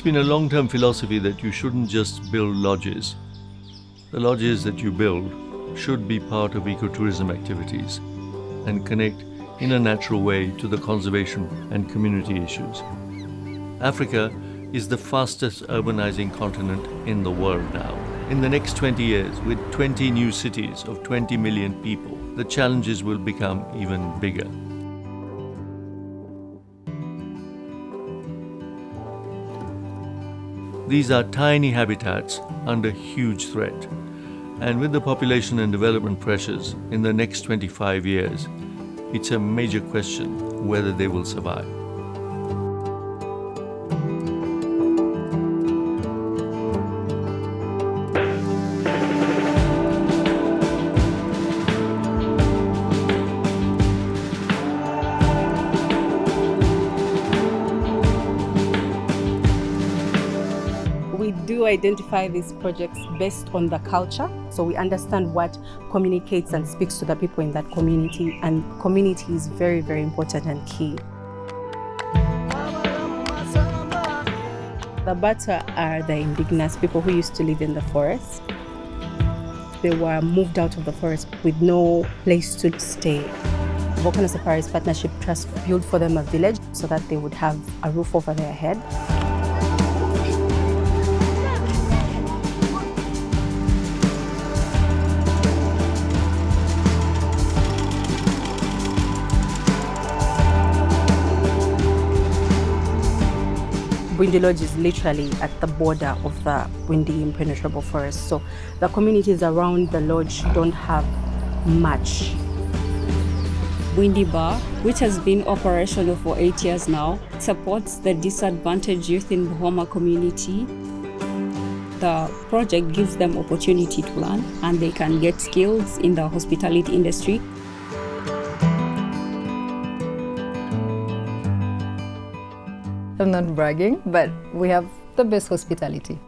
been a long-term philosophy that you shouldn't just build lodges. The lodges that you build should be part of ecotourism activities and connect in a natural way to the conservation and community issues. Africa is the fastest urbanizing continent in the world now. In the next 20 years, with 20 new cities of 20 million people, the challenges will become even bigger. These are tiny habitats under huge threat. And with the population and development pressures in the next 25 years, it's a major question whether they will survive. We do identify these projects based on the culture, so we understand what communicates and speaks to the people in that community, and community is very, very important and key. The Bata are the indigenous people who used to live in the forest. They were moved out of the forest with no place to stay. Volcanoes Lodges Partnership Trust built for them a village so that they would have a roof over their head. Bwindi Lodge is literally at the border of the Bwindi impenetrable forest, so the communities around the lodge don't have much. Bwindi Bar, which has been operational for 8 years now, supports the disadvantaged youth in Buhoma community. The project gives them opportunity to learn and they can get skills in the hospitality industry. I'm not bragging, but we have the best hospitality.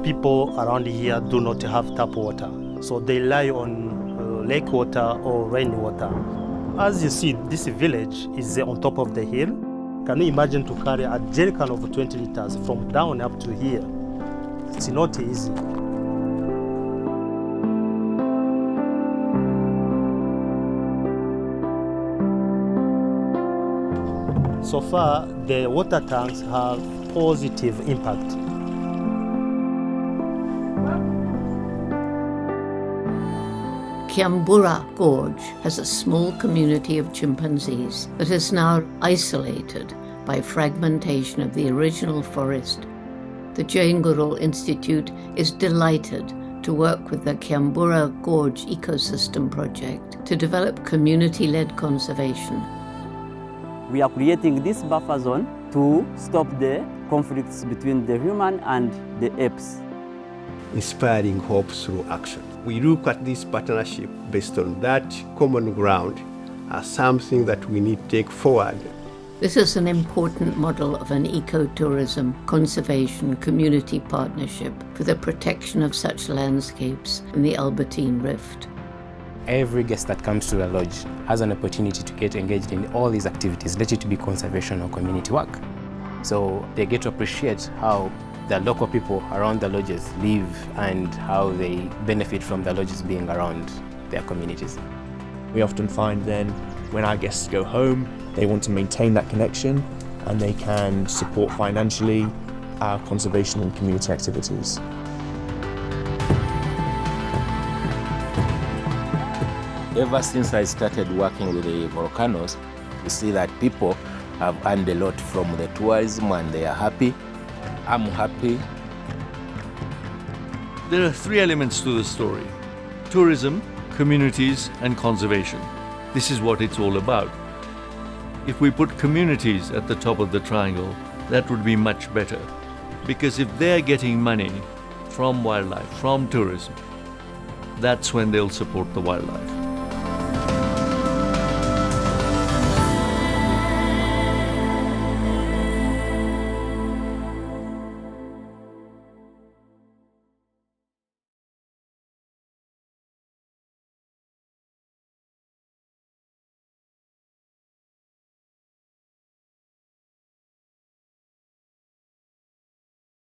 People around here do not have tap water, so they rely on lake water or rainwater. As you see, this village is on top of the hill. Can you imagine to carry a jerrycan of 20 liters from down up to here? It's not easy. So far, the water tanks have positive impact. Kiambura Gorge has a small community of chimpanzees that is now isolated by fragmentation of the original forest. The Jane Goodall Institute is delighted to work with the Kiambura Gorge Ecosystem Project to develop community-led conservation. We are creating this buffer zone to stop the conflicts between the human and the apes. Inspiring hope through action. We look at this partnership based on that common ground as something that we need to take forward. This is an important model of an ecotourism, conservation, community partnership for the protection of such landscapes in the Albertine Rift. Every guest that comes to the lodge has an opportunity to get engaged in all these activities, let it be conservation or community work. So they get to appreciate how the local people around the lodges live and how they benefit from the lodges being around their communities. We often find then when our guests go home, they want to maintain that connection and they can support financially our conservation and community activities. Ever since I started working with the volcanoes, we see that people have earned a lot from the tourism and they are happy. I'm happy. There are three elements to the story: tourism, communities, and conservation. This is what it's all about. If we put communities at the top of the triangle, that would be much better. Because if they're getting money from wildlife, from tourism, that's when they'll support the wildlife.